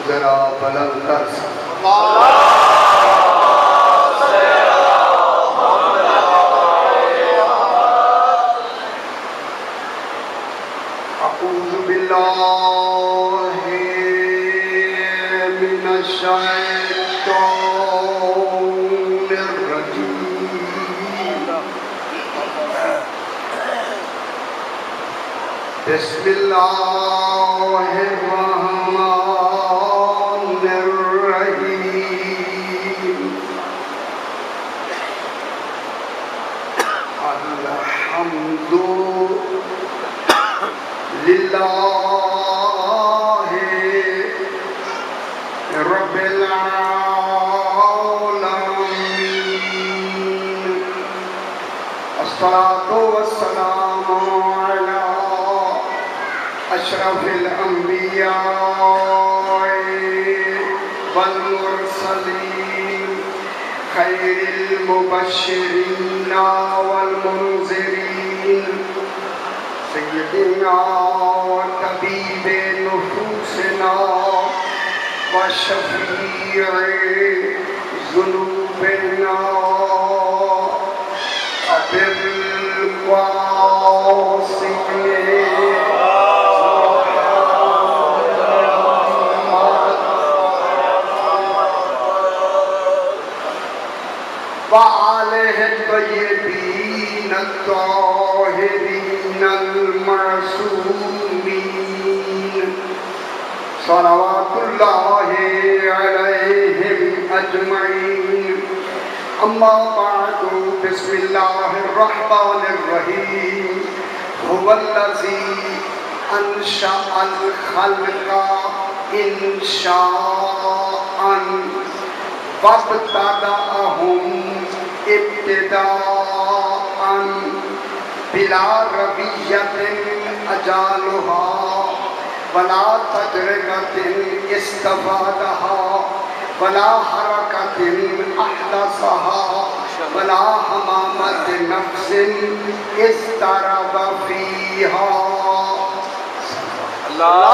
जरा बुलंद कर अऊज़ु बिल्लाहि मिनश शैतानिर रजीम बिस्मिल्लाहिर रहमानिर रहीम अल्हम्दु लिल्लाहि रब्बिल आलमीन अस्सलातु वस्सलामु अला अशरफिल अंबिया वल मुरसलीन खैरिल मुबश्शिरीन वल मुनज़िरीन सय्यदिना व तबीबे नुफूसिना व शफ़ीए ज़ुनूबिना अबिल क़ासिम वालेहि तय्यबीन अत्ताहिरीन अल-मअसूमीन सलवातुल्लाहि अलैहिम अजमईन अम्मा बअदु बिस्मिल्लाहिर रहमानिर रहीम हुवल्लज़ी अंशअल खल्क़ा इंशाअन वब्तदाअहुम इब्तिदाअन बिला रबिय्यतिन अजालुहा वला तजरबतिन इस्तफादहा वला हरकतिन अहदसहा वला हमामतिन नफ्सिन इस्तरब फीहा अल्लाह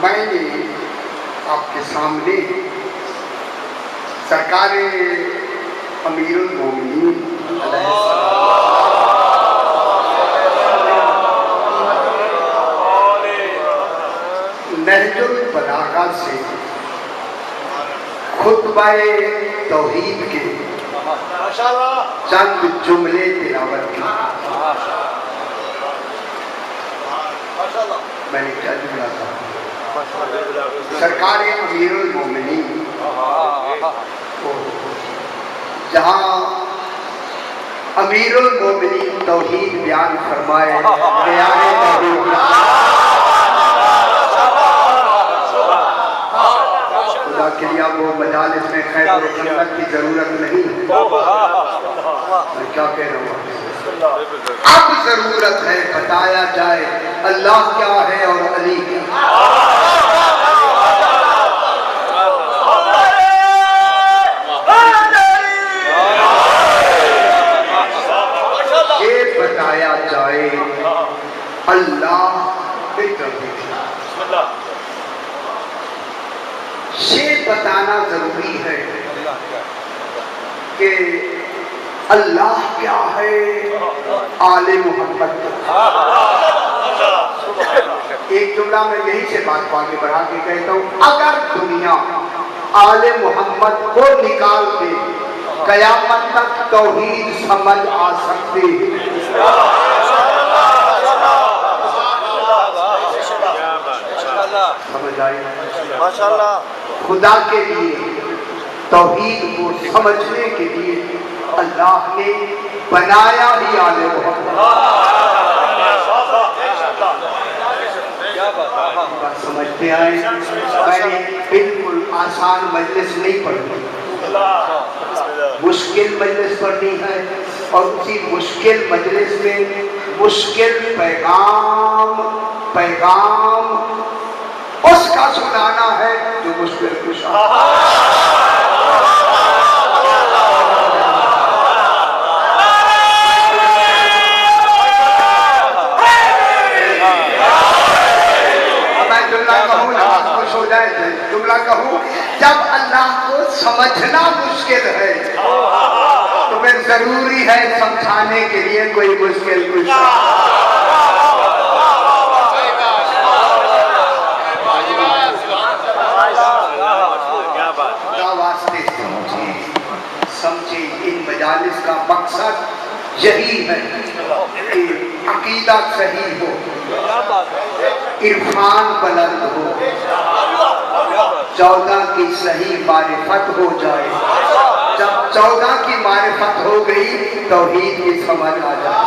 मैंने आपके सामने सरकारे अमीरुल मोमिनीन नहजुल बलागा से खुतबाए तौहीद के चंद जुमले तिलावत की। मैंने क्या जुमला था? सरकार अमीरुल मोमिनीन जहाँ अमीरुल मोमिनीन तौहीद बयान फरमाए के लिए वो मजालिस में खैर और खिदमत की जरूरत नहीं है। मैं क्या कह रहा हूँ? अब जरूरत है बताया जाए अल्लाह क्या है और अली क्या ये बताया जाए अल्लाह ये बताना जरूरी है कि अल्लाह क्या है, आले मोहम्मद। एक जुमला में यही से बात को आगे बढ़ा के कहता हूँ, अगर दुनिया आले मोहम्मद को निकाल के कयामत तक तौहीद समझ आ सकती है। समझ आई? माशाअल्लाह। खुदा के लिए तौहीद को समझने के लिए अल्लाह ने बनाया ही आले मोहम्मद। समझते आए? मैंने बिल्कुल आसान मजलिस नहीं पढ़ी, मुश्किल मजलिस पढ़नी है। और उसी मुश्किल मजलिस में मुश्किल पैगाम उसका सुनाना है जो मुश्किल कुशा। जुमला कहूँ, जब अल्लाह को समझना मुश्किल है तो फिर जरूरी है समझाने के लिए कोई मुश्किल कुशा। वास्ते समझे इन मजालिस का मकसद यही है कि अकीदा सही हो, इरफान बुलंद हो, 14 की सही मारिफत हो जाए। जब 14 की मारिफत हो गई तौहीद की समझ आ जाए।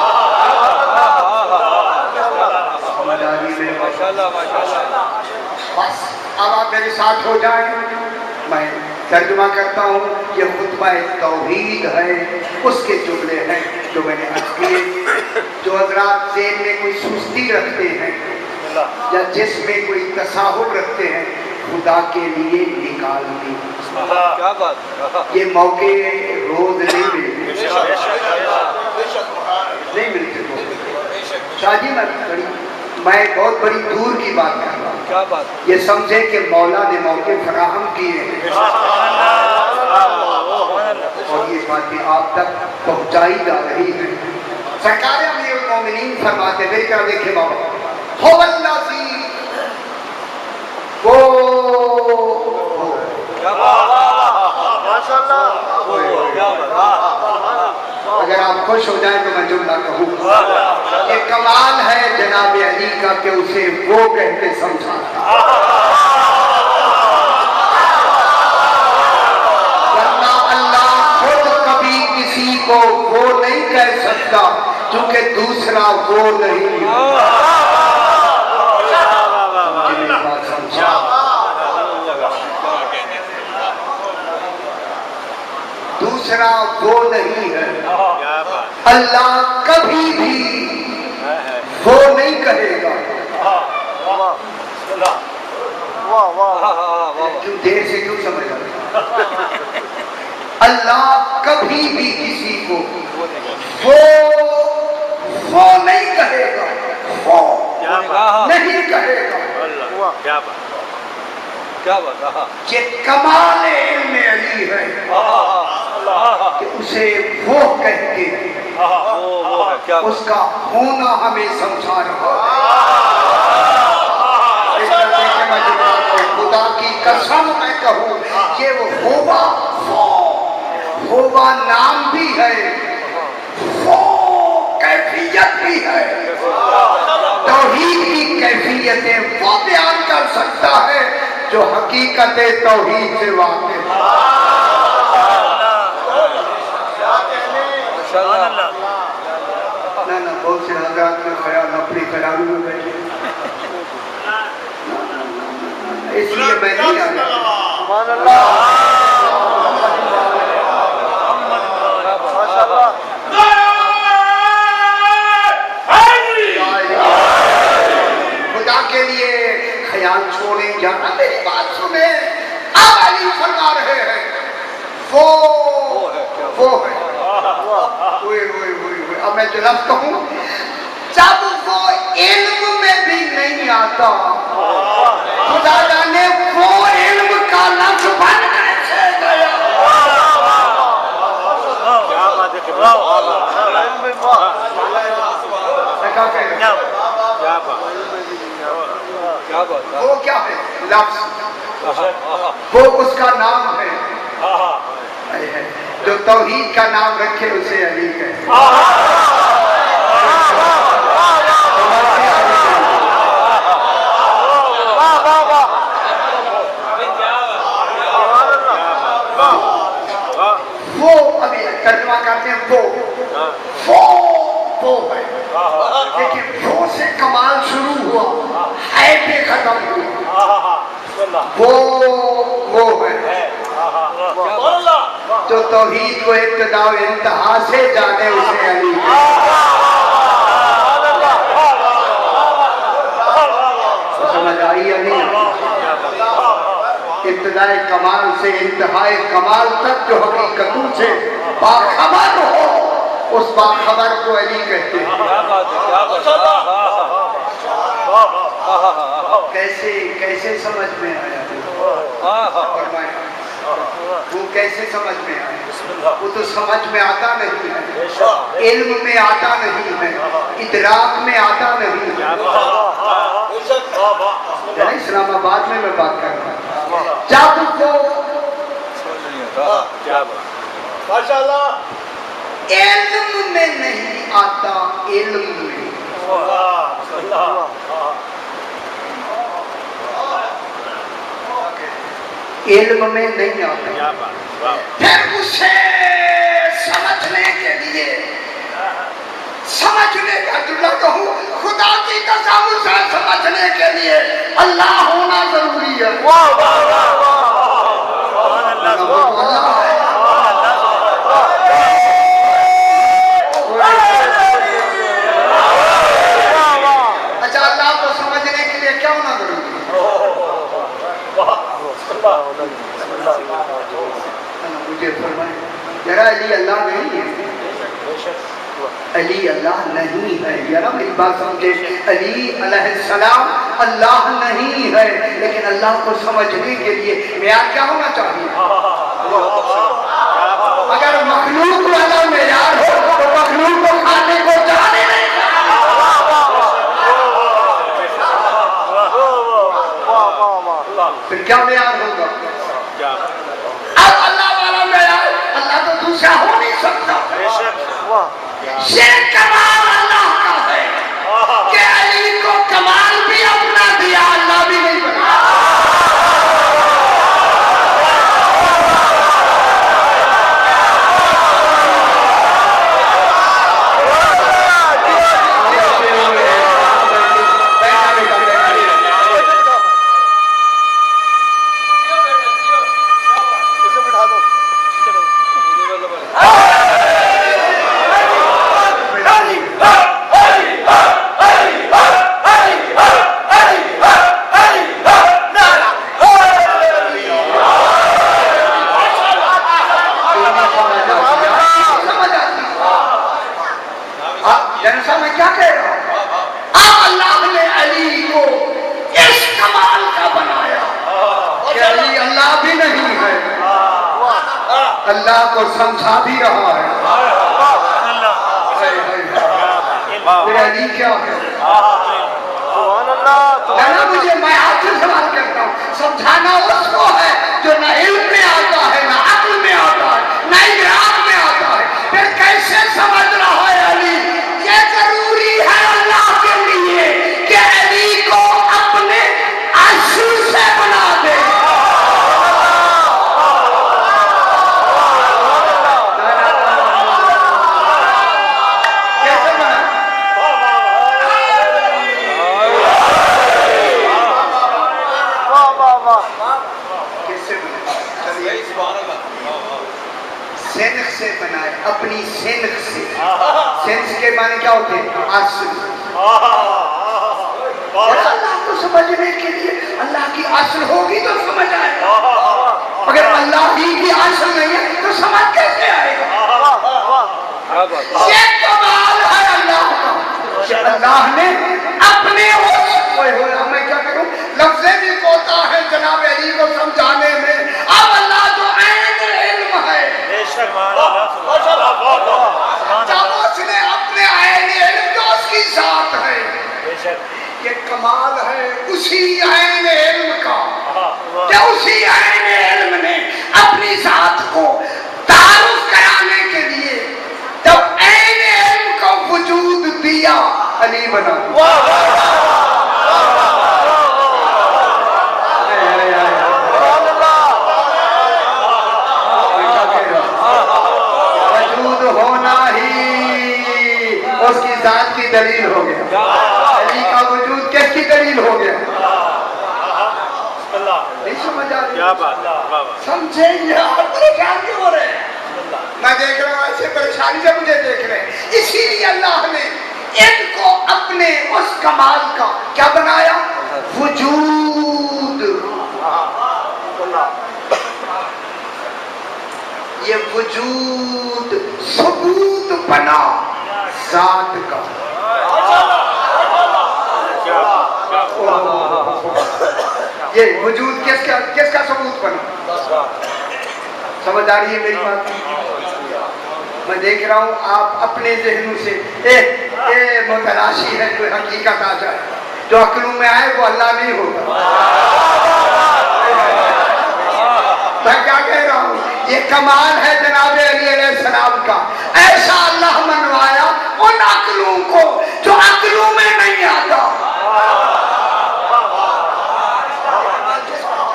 बस अब आप मेरे साथ हो जाए, मैं तर्जुमा करता हूँ। ये खुतबा तौहीद है, उसके जुमले हैं जो मैंने अर्ज किए। जो हजरात ज़हन में कोई सुस्ती रखते हैं या जिसमें कोई तसाहुर रखते हैं, खुदा के लिए निकाल दी। क्या बात, ये मौके रोज नहीं मिलते, नहीं मिलते। शादी मैं बहुत बड़ी दूर की बात कर रहा हूँ। क्या बात, ये समझे कि मौला ने मौके फराहम किए हैं और ये बातें आप तक पहुँचाई जा रही हैं। सरकार अमीरुल मोमिनीन फरमाते थे, क्या देखे बाबा, हो वल्लाज़ी वो अगर आप खुश हो जाए तो मैं जुमला कहूँ, ये कमाल है जनाब अली का कि उसे वो कहते समझा। वरना अल्लाह खुद कभी किसी को वो नहीं कह सकता क्योंकि दूसरा वो नहीं। दूसरा वो नहीं है। अल्लाह कभी भी वो नहीं कहेगा। क्यों देर से क्यों समझ रहे? अल्लाह कभी भी किसी को वो नहीं कहेगा, वो नहीं कहेगा। क्या बात, ये कमाल इल्म अली है कि उसे वो कह के उसका होना हमें समझा रहा है। खुदा की कसम मैं कहूँ कि वो होगा नाम भी है, वो कैफियत भी है। तौहीद की कैफियतें वो बयान कर सकता है जो हकीकत तौहीद से वाकिफ। ना बहुत से हज़रात में ख्याल अपनी खराबी में बैठे, इसलिए मैं नहीं आ खुदा के लिए ख्याल छोड़े जाना। मेरी बात सुने, अब अली फरमा रहे हैं वो है। अब मैं जो लफ्ज़ कहूँ, जब वो इल्म में भी नहीं आता, खुदा जाने वो इल्म का लफ्ज़ बन कैसे गया। वो क्या है लफ्ज़, वो उसका नाम है जो तौहीद का नाम रखे उसे अली कहे। वो अभी तर्जुमा करते हैं वो है, लेकिन वो से कमाल शुरू हुआ है पे खत्म हुआ। वो है जो तौहीद को इब्तिदा व इंतहा से जाने उसे अली। समझ आई या नहीं? इब्तिदाए कमाल से इंतहाए कमाल तक जो हकीकतों से बाखबर हो, उस बाखबर को अली कहते हैं। कैसे कैसे समझ में आया? वो कैसे समझ में आया? वो तो समझ में आता नहीं है, इल्म में आता नहीं है, इदराक में आता नहीं है। इस्लामाबाद में मैं बात कर रहा हूँ। जब वो इल्म में नहीं आता, इल्म में इल्म में नहीं आता, फिर उसे समझने के लिए, समझने का जुड़ा कहूँ, खुदा की कसम उसे समझने के लिए अल्लाह होना जरूरी है। अच्छा, अल्लाह को समझने के लिए क्या होना जरूरी है? मुझे फरमाए जरा, अली अल्लाह नहीं है? अली अल्लाह नहीं है। यारा मेरी बात समझे, अली अलैहिस्सलाम अल्लाह नहीं है, लेकिन अल्लाह को समझने के लिए मेयार क्या होना चाहिए? अगर मखलूक वाला मेयार हो तो मखलूक को खाने को जाने नहीं। फिर क्या मेयार होगा? अब अल्लाह वाला मेयार, अल्लाह तो दूसरा हो नहीं सकता। ये कमाल अल्लाह का है कि अली को कमाल भी अपना दिया, अल्लाह भी नहीं बना। जनसा मैं क्या कह रहा हूँ? अब अल्लाह ने अली को इस कमाल का बनाया कि अली अल्लाह भी नहीं है, अल्लाह को समझा भी रहा है। फिर अली क्या है? ना मुझे, मैं आपसे सवाल करता हूँ, समझाना उसको है जो ना इल्म में आता है, ना अक्ल में आता है, ना इदराक में आता है। फिर कैसे समझ रहा है अली? ये जरूरी है अल्लाह के लिए कि अली को अपने असल से बना दे। कैसे बना? कैसे बना? सेंख से बनाए, अपनी सेंख से। सेंस के माने क्या होते हैं? असल। अल्लाह को समझने के लिए अल्लाह की असल होगी तो समझ आएगा। अगर अल्लाह ही की असल नहीं है तो समझ कैसे आएगा? ये कमाल है अल्लाह का कि अल्लाह ने अपने मैं क्या करूं, लफ्ज़े भी कोता है जनाब अली को समझाने में। अब अल्लाह जो ऐन इल्म है, जब उसने अपने ऐन इल्म जो उसकी जात है, ये कमाल है उसी ऐन इल्म का कि उसी ऐन इल्म ने अपनी जात को तारुफ कराने के लिए जब ऐन इल्म को वजूद दिया, अली बना। वजूद होना ही उसकी जात की दलील हो गया। अली का वजूद किसकी दलील हो गया? नहीं समझ आ रही? समझे? ये आप परेशान क्यों हो रहे हैं? मैं देख रहा हूँ ऐसे परेशानी से मुझे देख रहे हैं। इसीलिए अल्लाह ने इनको अपने उस कमाल का क्या बनाया, वजूद। ये वजूद सबूत बना जात का। ये वजूद किसका सबूत बना? समझ आ रही है मेरी बात? मैं देख रहा हूँ आप अपने जहनों से मुतलाशी है, कोई हकीकत आ जाए जो अक्लों में आए वो अल्लाह नहीं होगा। मैं क्या कह रहा हूँ, ये कमाल है जनाब अली अलैहिस्सलाम का। ऐसा अल्लाह मनवाया उन अक्लों को जो अक्लों में नहीं आता।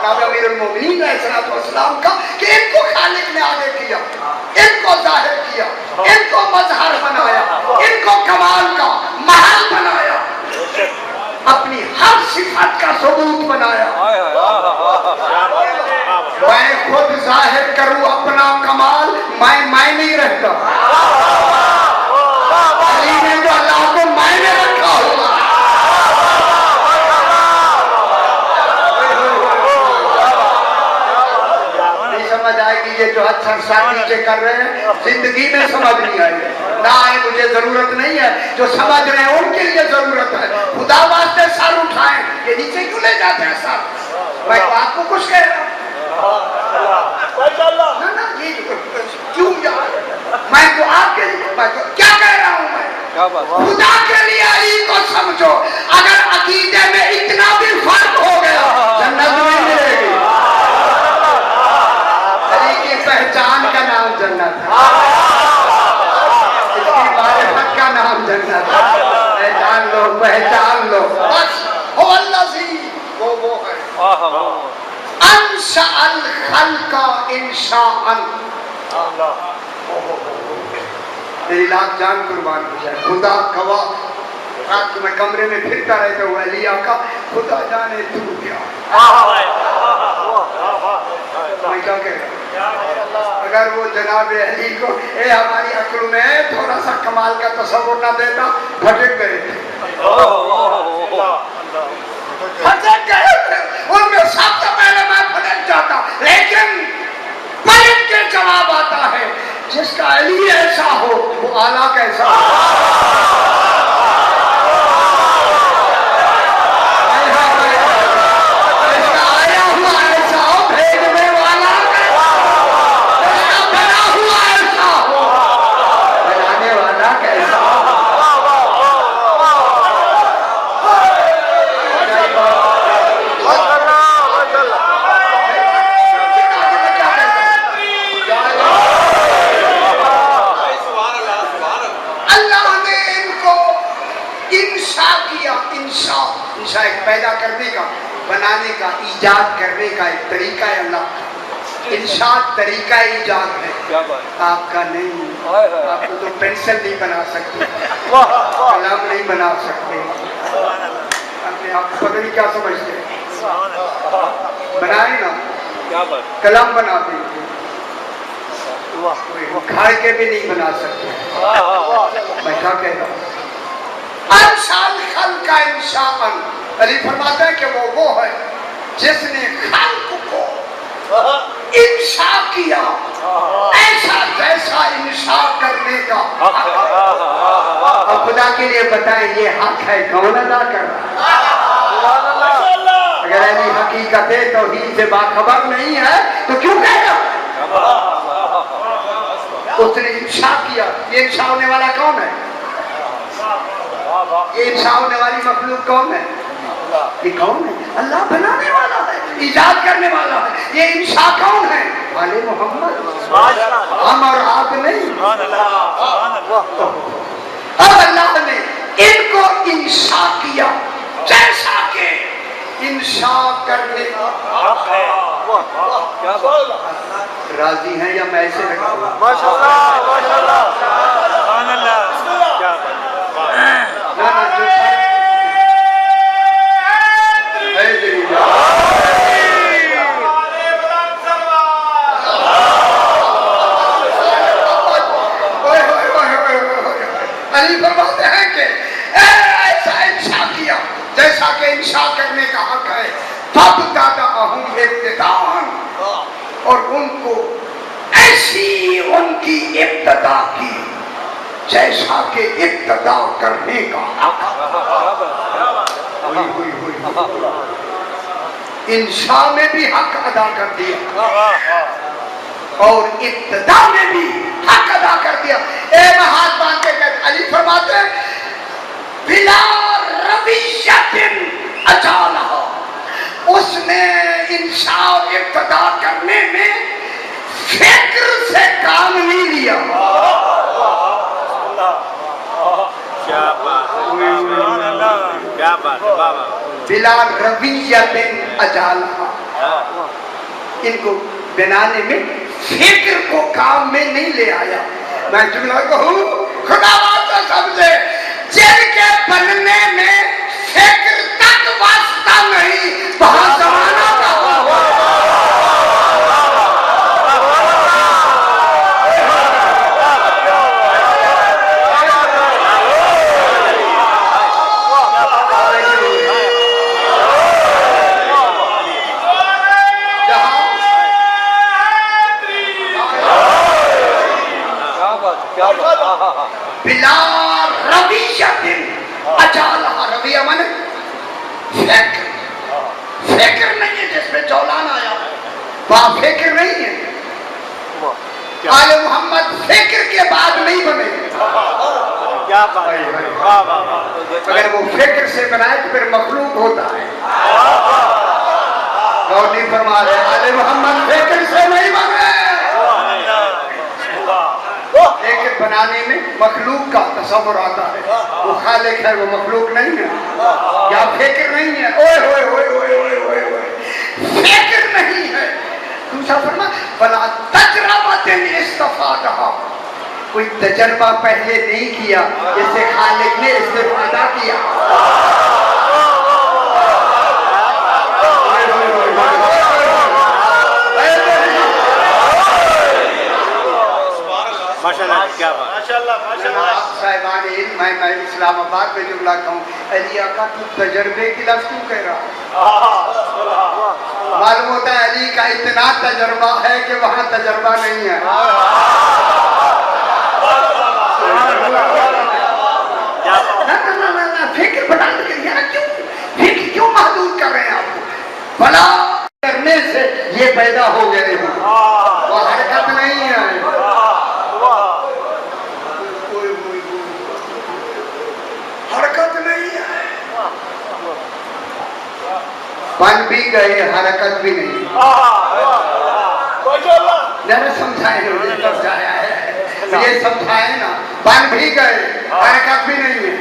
अमीरुल मोमिनीन अलैहिस्सलाम का कि इनको खालिक ने आगे किया, इनको जाहिर किया, इनको मजहर बनाया, इनको कमाल का महल बनाया, अपनी हर सिफत का सबूत बनाया। मैं खुद जाहिर करूं अपना कमाल, मैं नहीं रहता। अली ने तो अल्लाह को मैं में रखा होगा। समझ आएगी ये जो अच्छा नीचे कर रहे हैं, जिंदगी में समझ नहीं आएगी ना आए, मुझे जरूरत नहीं है। जो समझ रहे हैं उनके लिए जरूरत है। खुदा वास्ते सर उठाएं, ये नीचे क्यों ले जाते हैं सर? मैं आपको कुछ कह रहा हूँ ना, ये क्यों यार, मैं तो आपके लिए क्या कह रहा हूँ, मैं खुदा के लिए अली को समझो। अगर अकीदे में इतना भी फर्क हो गया जन्नत नहीं मिलेगी। पहचान का नाम जन्नत है, इसकी मारिफत का नाम जन्नत है। पहचान लो, पहचान लो बस। हो अल्लाज़ी वो है अंशअल खल्का इंशाअन। मेरी लाख जान कुर्बान हो जाए, खुदा गवाह। रात में कमरे में फिरता रहता हुआ अली आका, खुदा जाने तू क्या। मैं क्या कह रहा हूँ, अगर वो जनाब अली को हमारी अक्ल में थोड़ा सा कमाल का तस्वुर ना देता, भटक गए थे, भटक गए थे। उनमें सबसे पहले मैं भटक जाता, लेकिन पलट के जवाब आता है जिसका अली ऐसा हो वो आला कैसा हो। पैदा करने का, बनाने का, ईजाद करने का एक तरीका है अल्लाह। इंशाद तरीका ईजाद है, आपका नहीं। आपको तो पेंसिल नहीं बना सकते, कलम नहीं बना सकते। अपने आप पता नहीं क्या समझते, बनाए ना कलम बना देंगे, उखाड़ के भी नहीं बना सकते। मैं क्या कह रहा हूँ, का इंसान। अली फरमाते हैं कि वो है जिसने खल्क को इंशा किया, ऐसा जैसा इंशा करने का। और खुदा के लिए बताएं ये हक है, कौन अदा कर रहा है? अगर अली हकीकत है तौहीद से बाखबर नहीं है तो क्यों कहेगा? उसने इंशा किया। ये इंशा होने वाला कौन है? ये इंशा होने वाली मखलूक कौन है? ये कौन है? अल्लाह बनाने वाला है, ईजाद करने वाला है। ये इंशा कौन है? वाले मोहम्मद, हम और आप नहीं। अब अल्लाह ने इनको इंशा किया जैसा के इंशा करने का राजी हैं, या मैं ऐसे रखूं? माशाअल्लाह माशाअल्लाह सुभान अल्लाह। क्या तब दादा हूँ इब्तिदान, और उनको ऐसी उनकी इब्तिदा की जैसा कि इब्तिदा करने का इंशा में भी हक अदा कर दिया और इब्तिदा में भी हक अदा कर दिया। ए हाथ बांध के अली फरमाते बिला रवियतिन अजाला, उसने इंशा और इब्तिदा करने में फिक्र से काम नहीं लिया। क्या बात, क्या बात, बिला रवियतिन अजाला, इनको बनाने में फिक्र को काम में नहीं ले आया। मैं जुमला कहूँ खुदा वास्ता सबसे, जिनके बनने में फिक्र तक वास्ता नहीं, वहां जमाना का बिला रवियतिन अजाला, रविया माने फिक्र नहीं है जिसमें जौलान आया, वहां फिक्र नहीं है। आले मोहम्मद फिक्र के बाद नहीं बने। क्या बात, अगर वो फिक्र से बनाए तो फिर मखलूक होता है। गौर नहीं फरमा रहे, आले मोहम्मद फिक्र से नहीं बने। फिक्र बनाने में मखलूक का तस्वुर आता है, वो खालिक है, वो मखलूक नहीं है। या फिक्र नहीं है, ओए होए होए होए होए होए होए, फिक्र नहीं है। दूसरा फरमा बला तजरबातिन इस्तफादा, कोई तजर्बा पहले नहीं किया जिससे खालिक ने इस्तेफादा किया। माशाल्लाह, क्या बात, माशाल्लाह, माशाल्लाह। साहिबान इल्म, मैं इस्लामाबाद में जुमला कहूँ, अली आका तू तजर्बे की लफ्ज़ क्यों कह रहा? मालूम होता है अली का इतना तजर्बा है कि वहाँ तजर्बा नहीं है। ना फिक्र बनाने के लिए क्यों फिक्र क्यों महदूद कर रहे हैं आपको? भला करने से ये पैदा हो गए हो, वो हरकत नहीं है। हरकत नहीं है, बन भी गए, हरकत भी नहीं। जरा समझाए, समझाया है, ये समझाए ना, बन भी गए, हरकत भी नहीं है।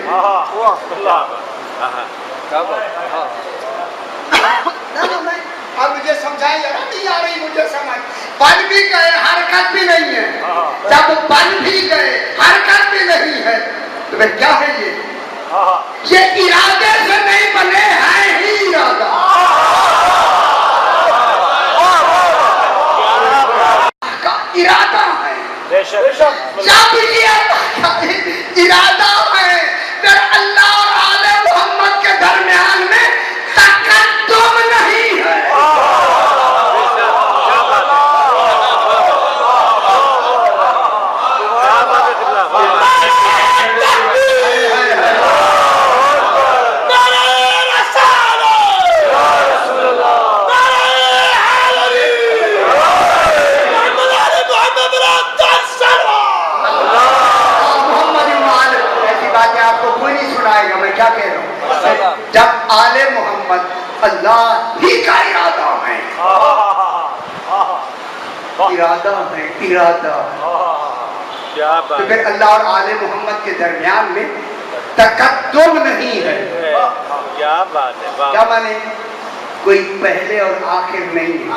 अब मुझे समझाए, नहीं आ रही मुझे समझ। बन भी गए, हरकत भी नहीं है। जब बन भी गए, हरकत भी नहीं है, तो वे क्या है ये इरादे से नहीं बने हैं ही इरादा। का इरादा है, जब ये इरादा है फिर अल्लाह और आले मोहम्मद के दरमियान में तकद्दुम नहीं है। क्या कह रहा हूँ, जब आले मोहम्मद अल्लाह ही का इरादा है, इरादा है, इरादा, तो फिर अल्लाह और आले मोहम्मद के दरमियान में तकद्दुम नहीं है। क्या बात है, क्या माने, कोई पहले और आखिर नहीं है।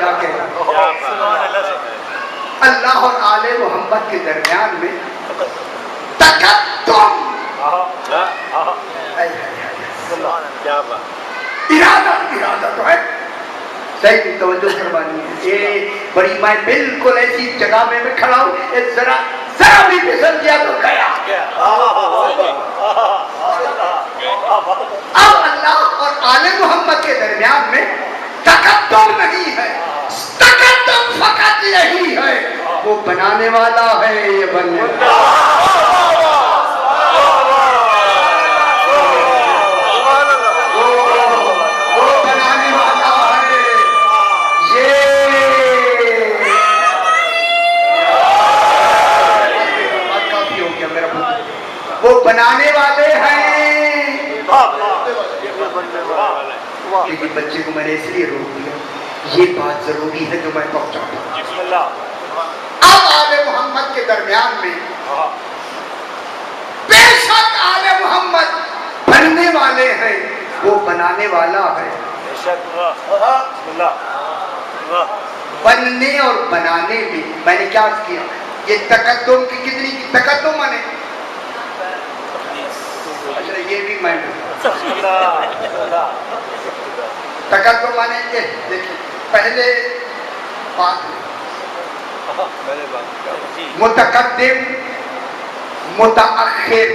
क्या कह रहा हूँ, अल्लाह और आले मोहम्मद के दरमियान में तकद्दुम, क्या बात, इरादा, इरादा तो है। सही तवज्जो करवानी है। ये बड़ी मैं बिल्कुल ऐसी जगह में मैं खड़ा हूँ, जरा जरा भी फिसल गया तो गया। अब अल्लाह और आले मोहम्मद के दरमियान में तकद्दुम नहीं है, तकद्दुम फकत यही है, वो बनाने वाला है, ये बनने वाला। वो बनाने वाला है, ये काफी हो गया मेरा बुद्ध। वो बनाने वाले हैं। लेकिन बच्चे को मैंने इसलिए रोक दिया, ये बात जरूरी है जो मैं पहुंचाऊंगा। अब आले मोहम्मद के दरमियान में बेशक आले मोहम्मद बनने वाले हैं, वो बनाने वाला है। बनने और बनाने में मैंने क्या किया, ये तकद्दुम की कितनी तकद्दुम माने, अच्छा ये भी मैं तकद्दुम माने ये देखिए पहले बात मुतकद्दिम मुतअखिर,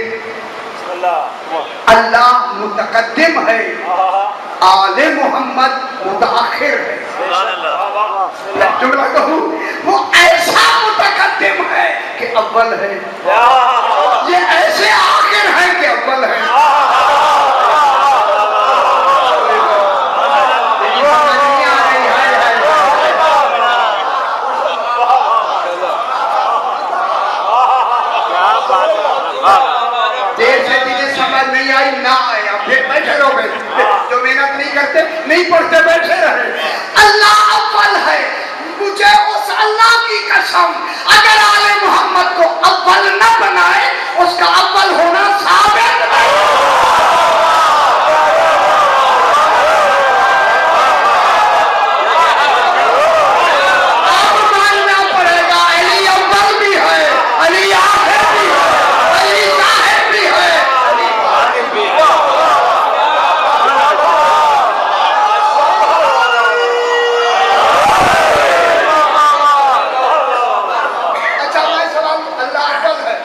अल्लाह मुतकद्दिम है, आले मोहम्मद मुतअखिर है। जुमला कहूँ, वो ऐसा मुतकद्दिम है कि अव्वल है, ये ऐसे आखिर है कि अव्वल है। देर से चीजें समझ नहीं आई ना आए, अब फिर बैठे रहो, जो मेहनत नहीं करते नहीं पढ़ते बैठे रहे। अल्लाह अव्वल है, मुझे उस अल्लाह की कसम, अगर आले मोहम्मद को अव्वल न बनाए उसका अव्वल होना साबित नहीं। अब मानना पड़ेगा अली अव्वल भी है, अली आखिर भी है, अली साहिब भी है, अली आखिर भी है। अच्छा मैं सवाल, अल्लाह अव्वल है,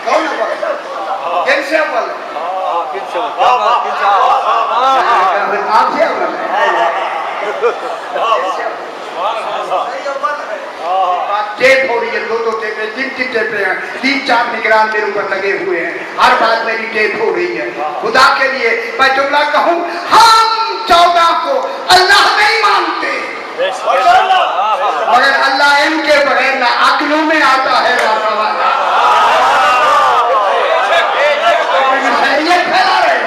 कौन अव्वल है, किनसे अव्वल है, आपसे अव्वल है। टेप हो रही है, दो टेपे, तीन टेपे हैं, 3-4 निगरान मेरे ऊपर लगे हुए हैं, हर बात मेरी टेप हो रही है। खुदा के लिए मैं जुमला कहूँ, हम 14 को अल्लाह नहीं मानते, मगर अल्लाह इनके बगैर ना अक्लों में आता है, ना सवाल फैला रहे हैं।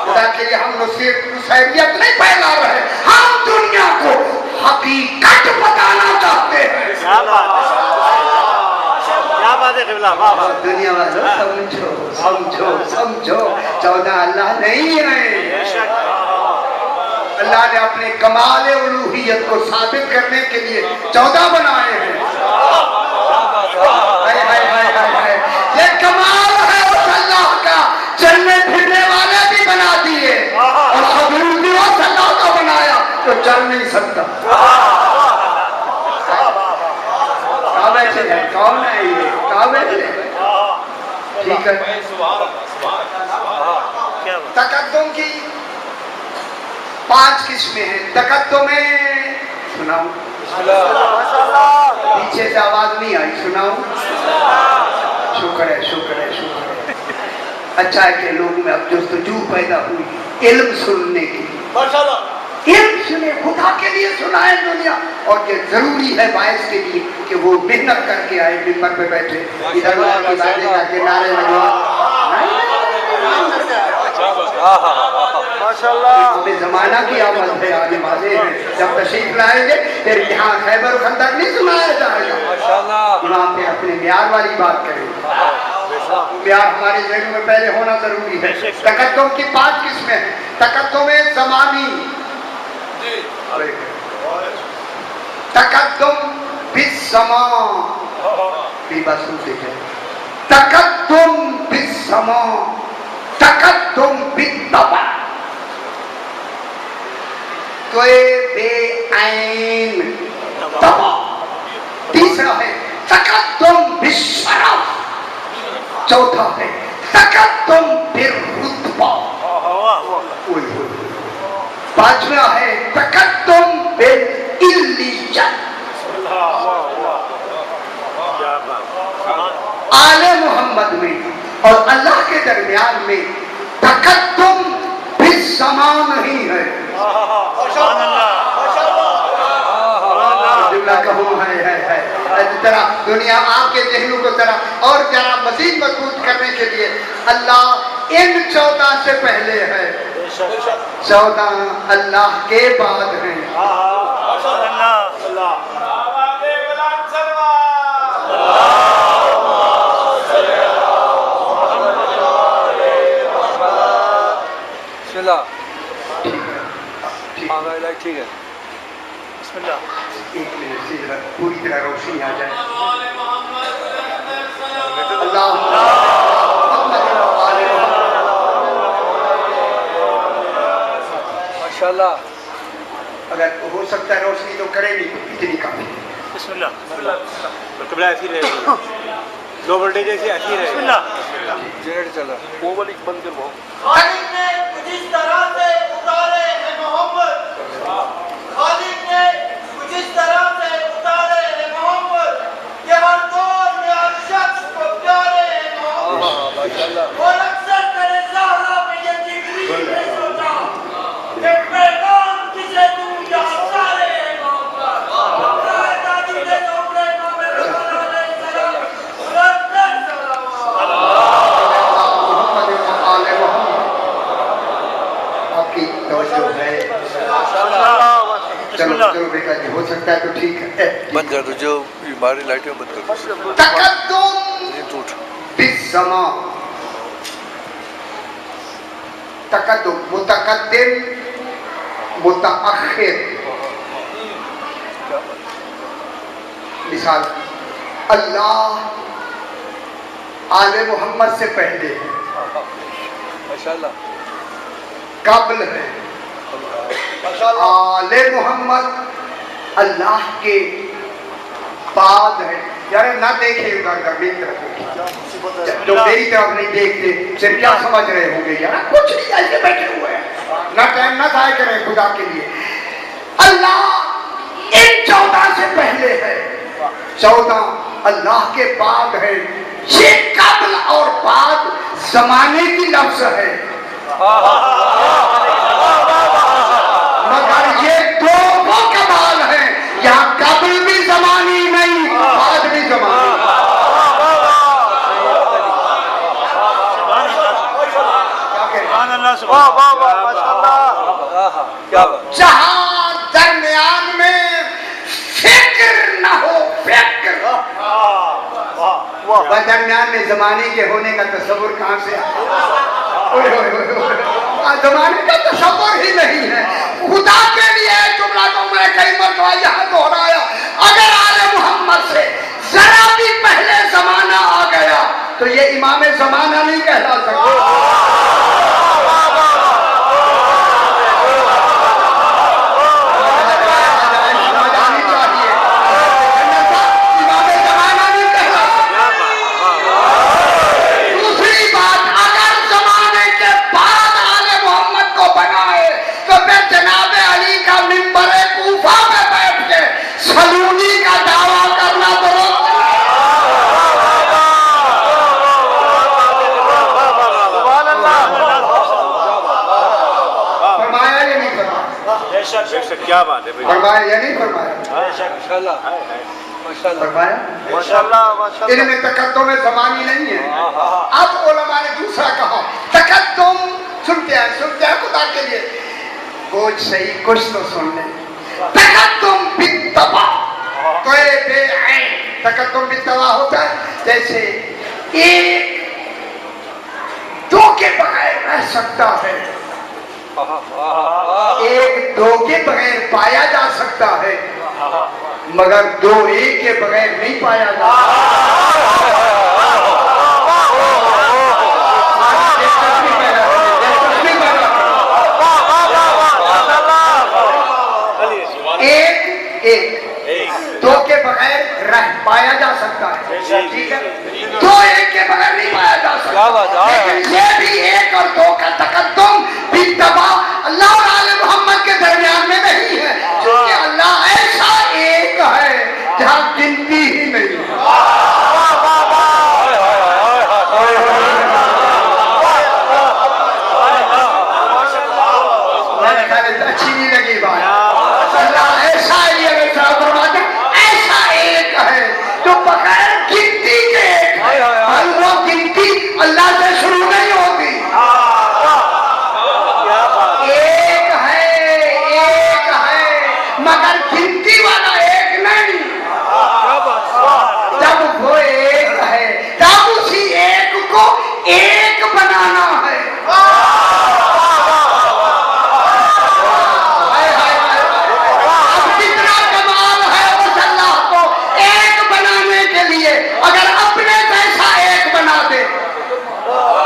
खुदा के लिए हम नसीहत नहीं फैला रहे, हम दुनिया को हकीकत बताना चाहते हैं। क्या बात है क़िबला, वाह वाह। दुनिया वालों समझो समझो समझो, 14 अल्लाह नहीं है। अल्लाह ने अपने कमाल उलूहियत को साबित करने के लिए 14 बनाए हैं। ये कमाल है उस अल्लाह का, चलने फिरने वाले भी बना दिए, और खबरूर भी उस अल्लाह का बनाया तो चल नहीं सकता। कौन है ये, काबे है, ठीक है। तकद्दुम की 5 किस्में हैं। तकद्दुम में सुनाऊं, पीछे से आवाज नहीं आई, सुनाऊं? शुक्र है शुक्र है शुक्र है। अच्छा है कि लोग में अब जस्तजू पैदा हुई इल्म सुनने की, इल्म सुने, खुदा के लिए सुनाए दुनिया, और ये जरूरी है बाइस के लिए कि वो मेहनत करके आए, मिंबर पे बैठे, इधर उधर की बातें करके नारे लगवा। हमें जमाना की आमद है, आने वाले हैं, जब तशरीफ लाएंगे फिर यहाँ खैबर खंदक नहीं सुनाया जाएगा, वहाँ पे अपने म्यार वाली बात करेंगे। म्यार हमारे जहन में पहले होना जरूरी है। तकद्दुम की 5 किस्में। तकद्दुम ज़मानी, तकद्दुम बिस्समा, तकद्दुम बिस्समा, तकद्दुम बित्तबा। त्वे बे ऐन तबा। तीसरा है तकद्दुम बिशरफ। चौथा है तकद्दुम बिरुतबा। पांचवा है तकद्दुम बिल-इल्लियत। आले मोहम्मद में और अल्लाह के दरमियान में तकद्दुम भी समान नहीं है। जरा दुनिया आपके जहनों को जरा और जरा मजीद मजबूत करने के लिए अल्लाह इन 14 से पहले है, 14 अल्लाह के बाद है। ठीक है, एक मिनट से जरा पूरी तरह रोशनी आ जाए। अल्लाह माशाल्लाह। अगर हो सकता है रोशनी तो करेगी, इतनी काफी। कबला ऐसी रहेगी, लो वोल्टेज ऐसी रहेगी। जेड चला वो वाली बंद कर वो। खालिक ने जिस तरह से उतारे हैं मोहम्मद, खालिक ने जिस तरह से उतारे हैं मोहम्मद, ये हर दौर में हर शख्स को प्यारे हैं मोहम्मद। और अक्सर तेरे ज़हरा में ये जिक्री ने सोचा कि पैगाम किसे तू यहाँ सारे हैं मोहम्मद। अपने दादी के कपड़े नामे रसूल अलैहिस्सलाम, आपकी तवज्जो है। चलो चलो बेटा जी, हो सकता है तो ठीक है। बंद कर दो, जो हमारी लाइटें बंद कर दो। तकद्दुम टूट बिस्समा। तकद्दुम मुतकद्दिम मुतअखिर। मिसाल अल्लाह आले मोहम्मद से पहले है, माशाल्लाह। काबिल है। आले मोहम्मद अल्लाह के बाद है। यार ना देखे उधर मेरी तरफ, जो मेरी तरफ नहीं देखते फिर क्या समझ रहे होंगे? यार कुछ नहीं, ऐसे बैठे हुए हैं, ना टाइम ना जाया करें खुदा के लिए। अल्लाह इन 14 से पहले है, 14 अल्लाह के बाद है। ये कब्ल और बाद जमाने की लफ्ज है, मगर ये दो वो कमाल है, यहाँ कब्ल भी जमानी नहीं, बाद भी जमानी। जहाँ दरमियान में फिक्र न हो, फिक्र वह दरमियान में जमाने के होने का तस्वुर कहाँ से आया? जमाने का तस्वुर ही नहीं है। खुदा के लिए जुमला को मैं कई मरतबा यहाँ दोहराया, अगर आले मोहम्मद से जरा भी पहले जमाना आ गया तो ये इमाम जमाना नहीं कहला सकता। क्या बात है भाई? फरमाया या नहीं फरमाया? माशाल्लाह फरमाया माशाल्लाह। इनमें तकद्दुम में ज़मानी नहीं है। अब उलमा ने दूसरा कहा तकद्दुम। सुनते हैं खुदा के लिए, कुछ सही कुछ तो सुन ले। तकद्दुम बित्तबा, तोए बेऐन। तकद्दुम बित्तबा होता है जैसे एक दो के बगैर रह सकता है, एक दो के बगैर पाया जा सकता है, मगर दो एक के बगैर नहीं पाया जा अल्लाह से शुरू नहीं होती। एक है मगर गिनती वाला एक नहीं। जब वो एक है तब उसी एक को एक बनाना है। अब कितना कमाल है उस अल्लाह को एक बनाने के लिए। अगर अपने जैसा एक बना दे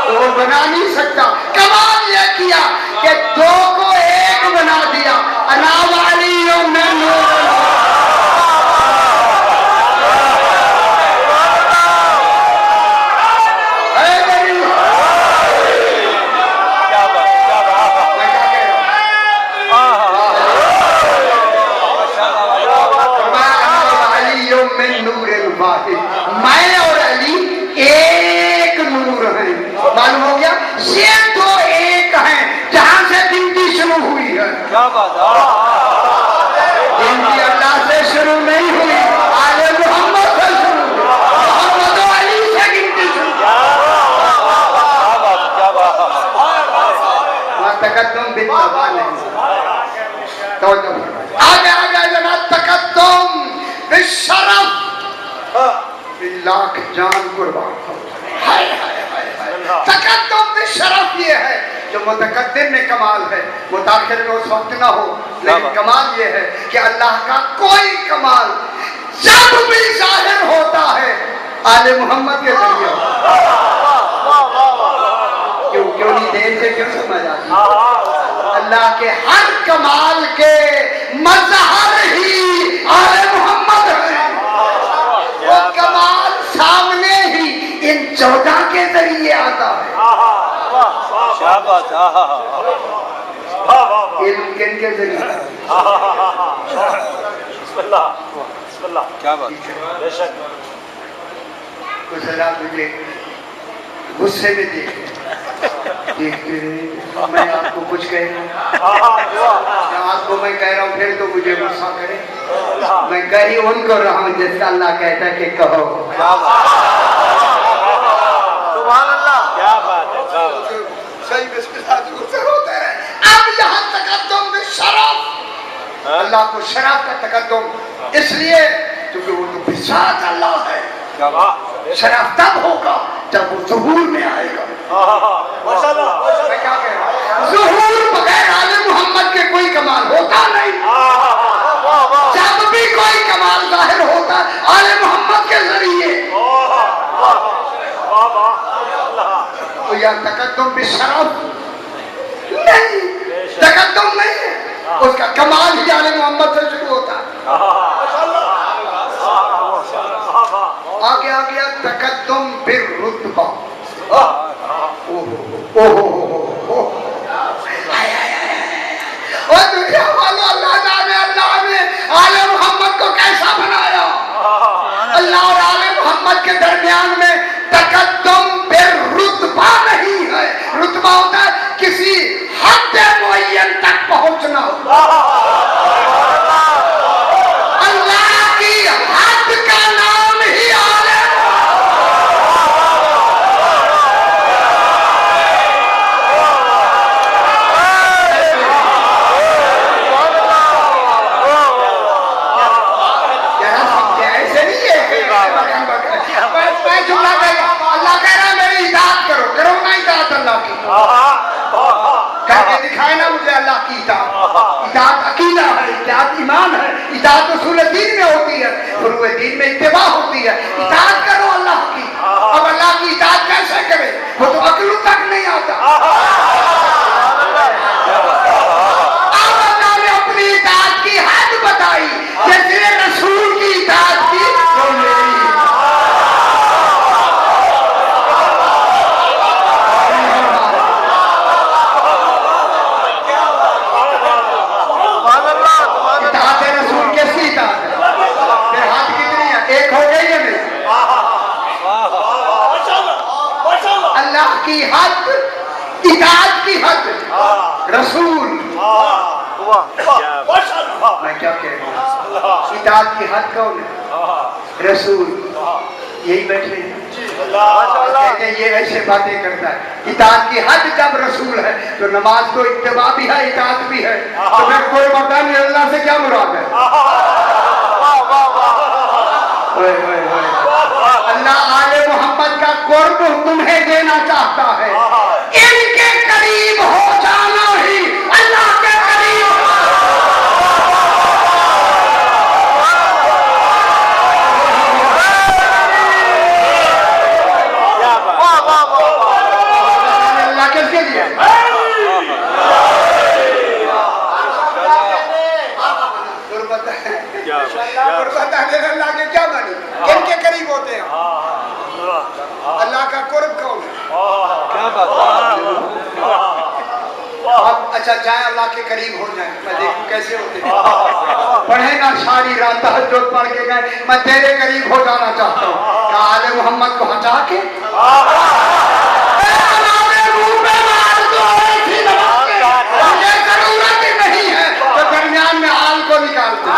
तो वो बना नहीं सकता। कमाल ये किया कि दो को एक बना दिया। अनावालियों में नूर मैं और अली एक नूर हैं। मालूम हो गया? ये दो एक हैं जहां से गिनती शुरू हुई है। क्या बात है। गिनती अल्लाह से शुरू नहीं हुई, आले मोहम्मद से शुरू हुई। मोहम्मद और अली से गिनती शुरू। क्या बात। वहाँ तकद्दुम बित्तबा नहीं। तो आगे जनाब तकद्दुम बिशरफ। लाख जान कुर्बान। तकद्दुम बिशरफ ये है जो मुतकद्दिम में कमाल है, मुताखिर में उस वक्त ना हो। लेकिन कमाल ये है कि अल्लाह का कोई कमाल जब भी जाहिर होता है आले मोहम्मद के जरिए। क्यों नहीं देर से क्यों समझ आती? अल्लाह के हर कमाल के मजहर ही आले मोहम्मद है। वो कमाल सामने ही इन 14 के जरिए आता है। क्या बात। इल्म के जरिए। क्या बात। कुछ हालात मुझे गुस्से में देखते मैं आपको कुछ कह रहा हूँ, आपको मैं कह रहा हूँ फिर तो मुझे गुस्सा करे। मैं कही उनको रहा हूँ जिसका अल्लाह कहता है कि कहो। सुभान अल्लाह। क्या बात है। सही बिस्मिल्लाह से होते रहे। अब यहाँ तकद्दुम बिशरफ, अल्लाह को शराफ का तकद्दुम इसलिए क्योंकि वो तो बिसात अल्लाह है। क्या बात। शराफ तब होगा जब वो ज़ुहूर में आएगा। मैं क्या कह रहा हूँ? ज़ुहूर बगैर आले मोहम्मद के कोई कमाल होता नहीं। जब भी कोई कमाल जाहिर होता आले मोहम्मद के जरिए। तो यह तकद्दुम बिशरफ नहीं, तकद्दुम नहीं है। उसका कमाल ही आले मोहम्मद से शुरू होता है। आगे आ गया तकद्दुम बिर रुतबा। और दुनिया वालों अल्लाह ने आले मोहम्मद को कैसा बनाया। अल्लाह और आले मोहम्मद के दरमियान में तकद्दुम बिर रुतबा नहीं है। रुतबा होता है किसी हद मुअय्यन तक पहुंचना। अल्लाह की हद का नाम ही आले। ऐसे नहीं है मैं जुमला कह अल्लाह कह रहा है मेरी इताअत करो, करो ना इताअत अल्लाह की। करके दिखाए ना मुझे अल्लाह की इताअत। इताअत अकीदा है, इताअत ईमान है, इताअत उसूल दीन में होती है, फुरूए दीन में इत्तिबा होती है। इताअत करो अल्लाह की। अब अल्लाह की इताअत कैसे करे? वो तो अक्ल तक नहीं आता। अब अल्लाह ने अपनी इताअत की हद बताई। जैसे रसूल की इताअत की तो मेरी। इताअत रसूल किसकी इताअत है? फिर हाथ कितनी है? एक हो गई है नहीं? अल्लाह की हद, इताअत की हद रसूल। मैं क्या कह रहा हूँ? इताअत की हद कौन है? रसूल। यही बैठे हैं। कहते हैं ये ऐसे बातें करता है। इताअत की हद जब रसूल है तो नमाज तो इत्तिबा भी है, इताअत भी है, तो फिर कोई बता नहीं अल्लाह से क्या मुराद है। अल्लाह आले मोहम्मद का कुर्ब तुम्हें देना चाहता है, इनके करीब हो जाना ही अल्लाह के करीब। अल्लाह किसके लिए? अल्लाह के क्या मानी, किनके करीब होते हैं? अल्लाह का कुर्ब कौन है? क्या बात अब अच्छा चाहे अल्लाह के करीब हो जाए, मैं देखूं कैसे होते हैं। पढ़े ना सारी रात तहज्जुद पढ़ के गए, मैं तेरे करीब हो जाना चाहता हूँ। क्या आले मोहम्मद को हटा के मुझे जरूरत ही नहीं है तो दरमियान में आल को निकालते।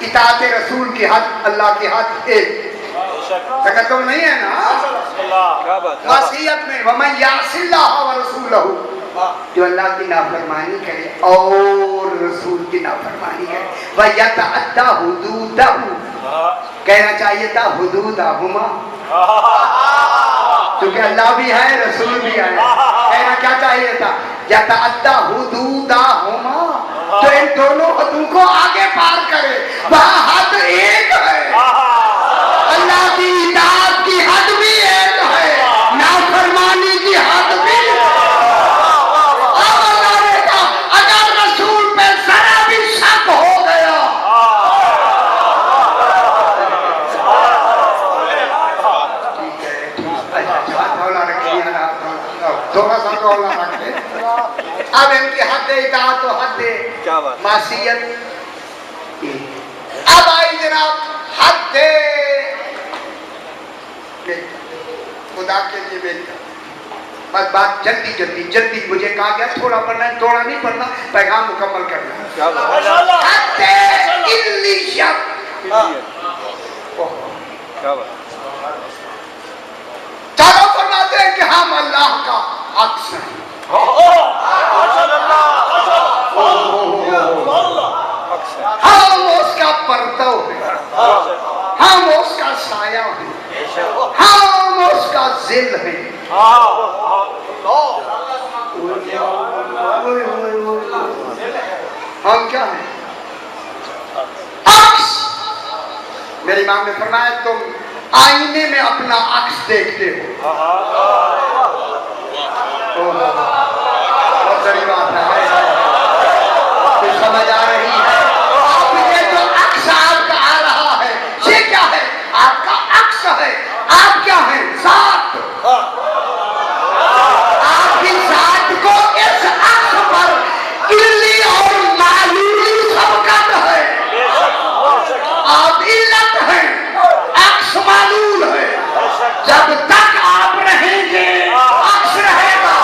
इताअत रसूल की हद, अल्लाह की हद एक तुम नहीं है ना वसीयत में वमन यासिल्लाह व रसूलहू, जो अल्लाह की नाफरमानी करे और रसूल की नाफरमानी करे, व यतअद्दा हुदूदहू, कहना चाहिए था हुदूदहुमा, क्योंकि अल्लाह भी है रसूल भी है, कहना क्या चाहिए था यतअद्दा हुदूदहुमा, तो इन दोनों हदों को आगे पार करे। वहाँ हद एक है, अल्लाह की इताअत की हद भी एक है, नाफरमानी की हद भी। अब अल्लाह ने कहा अगर रसूल पे जरा भी शक हो गया, ठीक है, थोड़ा रखिए ना, थोड़ा सा थोड़ा रखिए। अब इनकी हद इताअत तो हद मासियत। अब आई जनाब हद खुदा के लिए बेहतर, बस बात जल्दी जल्दी जल्दी, मुझे कहा गया थोड़ा पढ़ना है, थोड़ा नहीं पढ़ना, पैगाम मुकम्मल करना है। चारों फरमाते हैं कि हम अल्लाह का अक्स हैं, हम उसका परतव है, हम उसका साया है, हम उसका जिल है। हम क्या हैं? अक्स। मेरी मां ने फरमाया तुम आईने में अपना अक्स देखते हो। बहुत बड़ी बात है, कुछ समझ आ रही है? आपके जो अक्स आपका आ रहा है, ये क्या है? आपका अक्स है। आप क्या है? जात। आपकी जात को इस अक्स पर इल्ली और मालूली सबकत है। आप इल्लत हैं, अक्स मालूल है। जब तक आप रहेंगे अक्स रहेगा।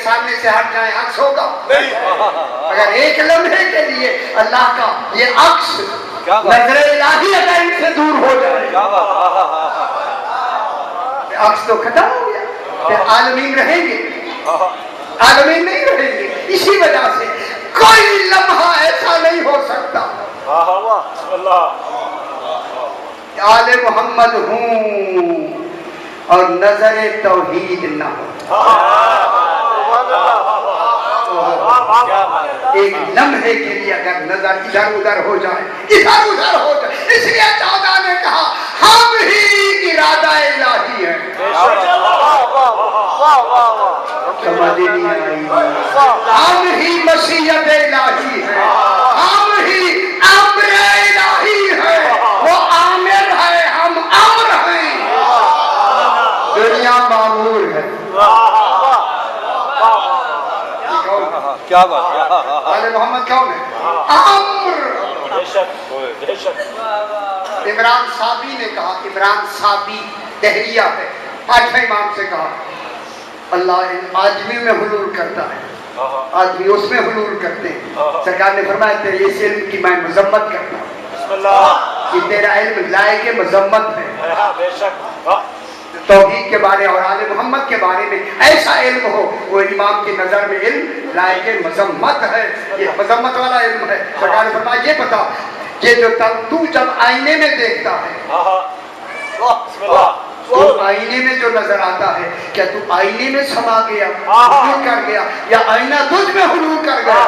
सामने से हट जाए अक्स होगा नहीं। अगर एक लम्हे के लिए अल्लाह का ये अक्स नजर इलाही अगर इनसे दूर हो जाए, अक्स तो खत्म हो गया, फिर आलमीन रहेंगे। आलमीन नहीं रहेंगे। इसी वजह से कोई लम्हा ऐसा नहीं हो सकता आले मोहम्मद हूँ और नजरे तौहीद न हो। एक लम्हे के लिए अगर नजर इधर उधर हो जाए, इधर उधर हो जाए, इसलिए चौदह ने कहा हम ही इरादा इलाही है। समझ नहीं आई। हम ही मसीहत इलाही है, हम ही अम्र इलाही है। वो आमिर है, हम अम्र हैं। दुनिया मामूर है। क्या बात। आले मोहम्मद कौन है? अम्र। इमरान साबी ने कहा, इमरान साबी दहरिया है, 8वें इमाम से कहा अल्लाह आदमी में हुलूल करता है, आदमी उसमें हुलूल करते हैं। सरकार ने फरमाया तेरे इस इल्म की मैं मजम्मत करता हूँ, ये तेरा इल्म लायक मजम्मत है। तौहीद के बारे और आले मोहम्मद के बारे में ऐसा इल्म हो, वो इमाम की नजर में इल्म लायक मजम्मत है, ये मजम्मत वाला इल्म है। सरकार ने फरमाया ये बता, ये जो तू जब आईने में देखता है, तो आईने में जो नजर आता है, क्या तू आईने में समा गया, हुलूल कर गया, या आईना तुझ में हुलूल कर गया?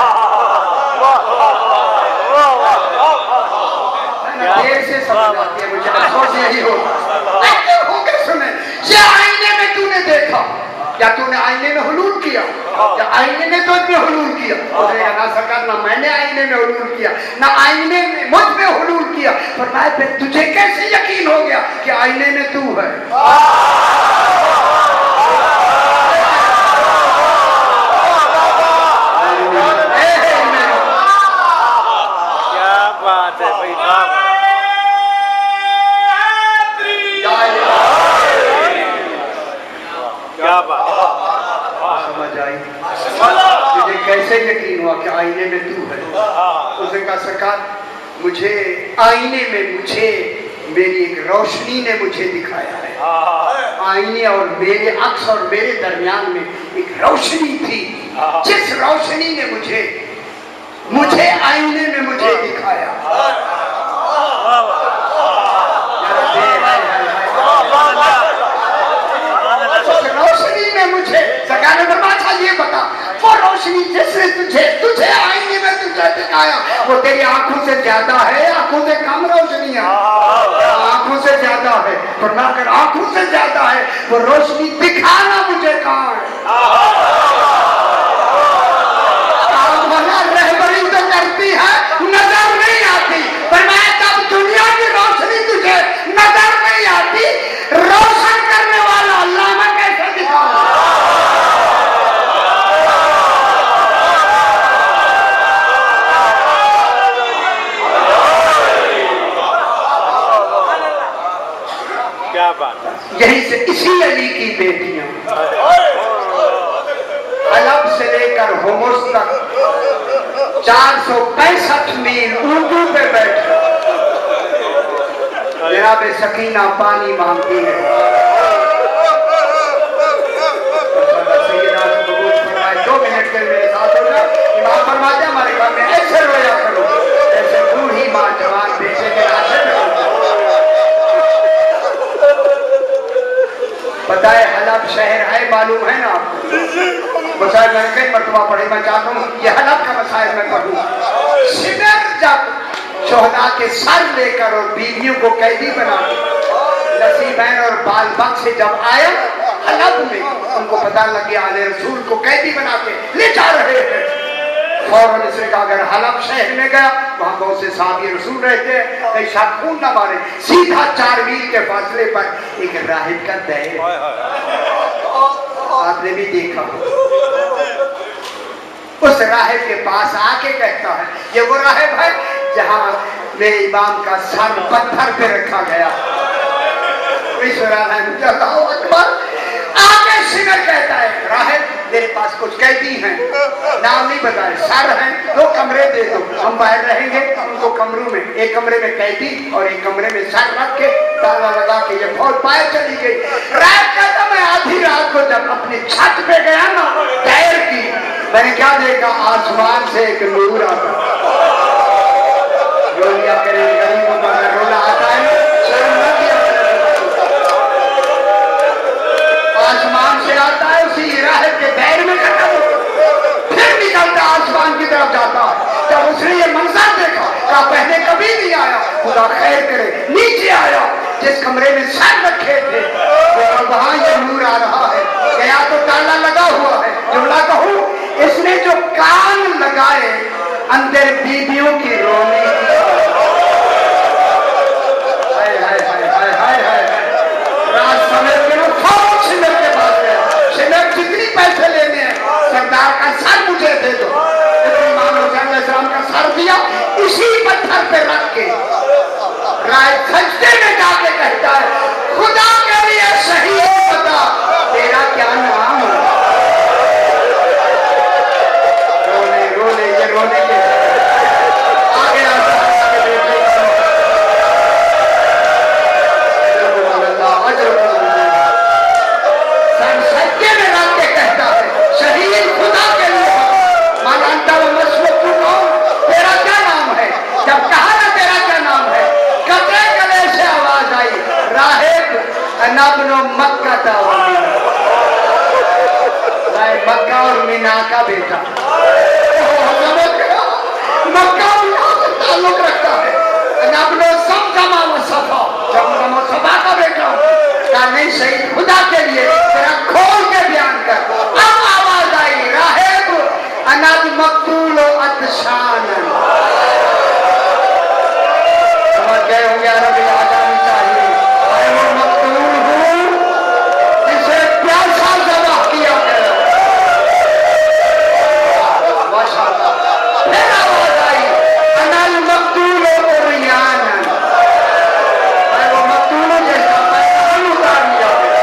देर से समझ आती है मुझे, अफसोस यही होगा। सुने, ये आईने में तूने देखा, या तूने आईने में हुलूल किया, या आईने ने तुझ में हुलूल किया? ना सरकार, ना मैंने आईने में हुलूल किया, ना आईने में मुझ में हुलूल किया। फरमाया फिर तुझे कैसे यकीन हो गया कि आईने में तू है? क्या बात है भाई, क्या बात। समझ आई? तुझे कैसे यकीन हुआ कि आईने में तू है? उसने कहा सरकार, मुझे आईने में मुझे मेरी एक रोशनी ने मुझे दिखाया है। आईने और मेरे अक्स और मेरे दरमियान में एक रोशनी थी, जिस रोशनी ने मुझे आईने में मुझे दिखाया। रोशनी ने मुझे, सरकार ने फरमाया ये बता, वो रोशनी जिसने तुझे आईने में तुझे दिखाया, वो तेरी आंखों से ज्यादा है, आंखों से कम रोशनी है? आंखों से ज्यादा है। फरमाया अगर आंखों से ज्यादा है, वो रोशनी दिखाना मुझे कहाँ है? रहबरी तो करती है, नजर नहीं आती। फरमाया तब दुनिया की रोशनी तुझे नजर नहीं आती, रोशन करने वाला अल्लाह में कैसे दिखाऊं? क्या बात। यही से इसी अली की बेटियां हलब से लेकर होमस तक 465 मील उर्दू पे बैठे जनाब सकीना पानी मांगती है। 2 मिनट के मेरे साथ हो जाओ। इमाम फरमाते हमारे घर में ऐसे रोया करो ऐसे बूढ़ी माँ जवान बेचे के राशे में। पता है हलब शहर है, मालूम है ना आपको? मसाइल मैंने कई मरतबा पढ़े, मैं चाहता हूँ ये हलब का मसाइल मैं पढ़ूँ। शिगर जब शोहदा के सर लेकर और बीवियों को कैदी बना नसीबैन और बाल बख्श से जब आया हलब में, उनको पता लग गया आले रसूल को कैदी बना के ले जा रहे हैं। फौरन इसने कहा अगर हलब शहर में गया, वहां बहुत से साहबी रसूल रहते हैं, कहीं शायद खून न मारे, सीधा 4 मील के फासले पर एक राहिब का दह, आपने भी देखा। उस राहिब के पास आके कहता है ये वो राहिब है जहां मेरे इमाम का सर पत्थर पे रखा गया। आगे शिगर कहता है राहिब मेरे पास कुछ कैदी हैं, नाम नहीं बताए, सर हैं, 2 कमरे दे दो, हम बाहर रहेंगे उनको कमरों में, एक कमरे में कैदी और एक कमरे में सर रख के ताला लगा के ये फौज बाहर चली गई। रात का मैं आधी रात को जब अपनी छत पे गया ना पैर की, मैंने क्या देखा, आसमान से एक नूर आता। रोलिया करे गरीबों का रोला आता है, आसमान से आता है, उसी राहत के पैर में खत्म, फिर निकलता आसमान की तरफ जाता है। जब उसने ये मंजर देखा, कहा पहले कभी नहीं आया, खुदा खैर करे, नीचे आया, जिस कमरे में सर रखे थे वहां ये नूर आ रहा है। गया तो ताला लगा हुआ है, जुमला कहूं, इसने जो कान लगाए अंदर बीबियों की रोने की, हाय हाय हाय हाय हाय हाय, रात समय के लोग फौज सिमर के पास गया, सिमर जितनी पैसे लेने हैं, सरदार का सर मुझे दे दो। इमाम हुसैन अलैहिस्सलाम का सर दिया, इसी पत्थर पे रख के राय सजदे में जाके कहता है, खुदा के लिए शहीद बता, तेरा क्या नाम है? रोने रोने ये रोने के आ गया सर सजदे में रख के कहता है, शहीद खुदा के लिए, मानता वो मसलूक तू कौन, तेरा क्या नाम है? जब कहा ना तेरा क्या नाम है, कतरे गले से आवाज आई, राहिब अनबनो मक्का था, मक्का और मीना का बेटा, मक्का मीना से ताल्लुक रखता है, अनबनो समसमा व सफा, समसमा व सफा का बेटा, का नहीं शहीद खुदा के लिए, तेरा खोल के बयान कर। अब आवाज आई, राहिब अनब मकतूल अतशान, समझ गए होंगे, अरबी आ जानी चाहिए। मैं वो मकतूल हूँ जिसे प्यासा ज़बह किया गया, माशाअल्लाह। फिर आवाज आई, अनल मकतूल उरियान, मैं वो मकतूल हूँ जिसका पैसा उतार लिया गया।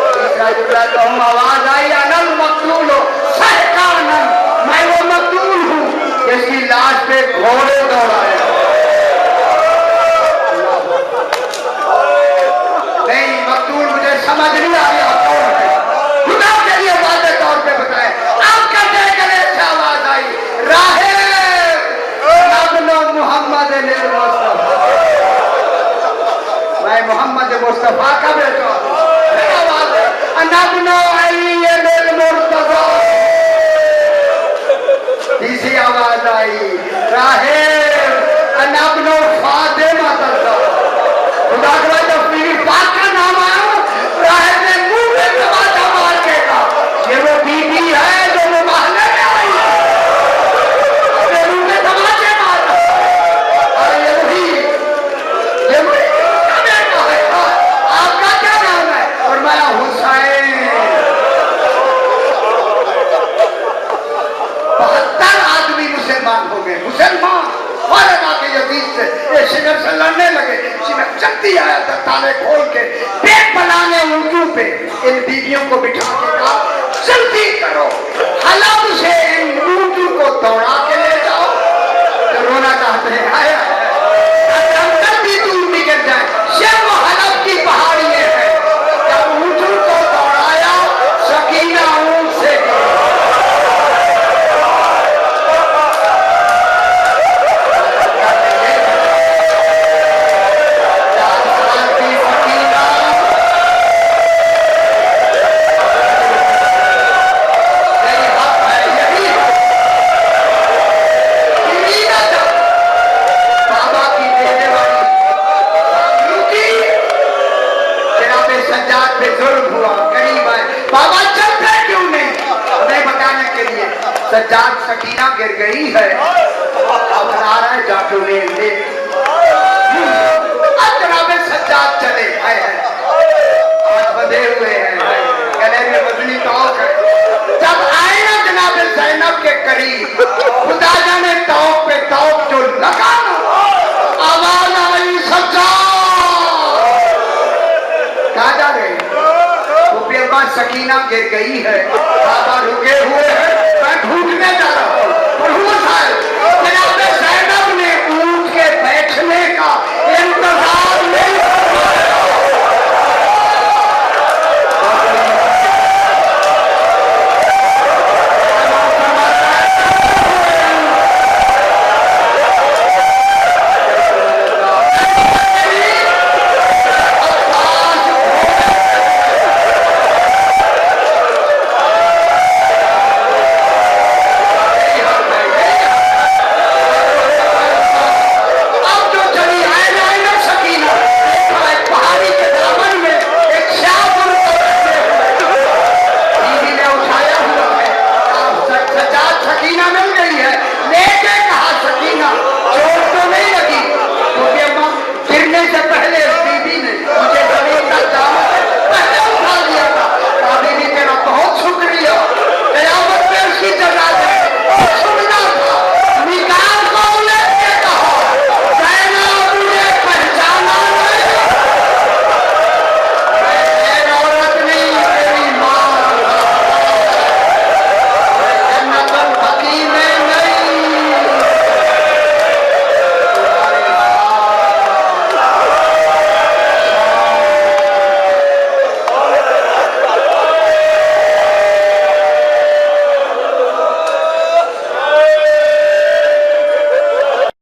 तीसरा जुमला कहूँ, आवाज आई, अनल मकतूल सहकान, मैं वो मकतूल हूँ जिसकी लाश पे घोड़े दौड़ाए। नहीं, मकतूल मुझे समझ नहीं आ रहा कौन है, खुदा के लिए वादे तौर पे बताए। आपका गले से आवाज आई, राहिब अनबनो मोहम्मद मुस्तफा, मैं मोहम्मद मुस्तफा का बेटा। फिर आवाज अनबनो अली मुर्तजा, तीसरी आवाज आई, राहिब अनबनो फातिमा तज़ा, खुदा के जब मेरी बात का नाम आया, राहिब ने मुंह में तमाचा मार के कहा, ये वो बीबी है जो वो महले में आई है, अपने मुंह में तमाचे मारा, और ये वही का बेटा है। आपका क्या नाम है? और मैं हुसैन। 72 आदमी मुसलमान हो गए, मुसलमान फौरन आके यजीद से ये शिगर से लड़ने लगे। शिगर जल्दी आया था, ताले खोल के पेट बनाने उर्दू पे इन बीवियों को बिठा के कहा, जल्दी करो, हलब से इन उर्दू को दौड़ा के ले जाओ। तो रोना चाहते हैं, आए अंदर भी दूर निकल जाए, ये वो हलब की पहाड़ी है। जब उर्दू को दौड़ाया, सकीना ऊंट से सज्जाद सकीना गिर गई है, अब आ रहा है जाटू ले ले, अब जनाब सज्जाद चले आए हैं, हाथ बंधे हुए हैं, गले में वजनी तौक है। जब आए ना जनाब ज़ैनब के करीब, खुदा जाने तौक पे तौक जो लगा ना, आवाज आई, सज्जाद कहाँ जा रहे हैं? सकीना गिर गई है, काबा रुके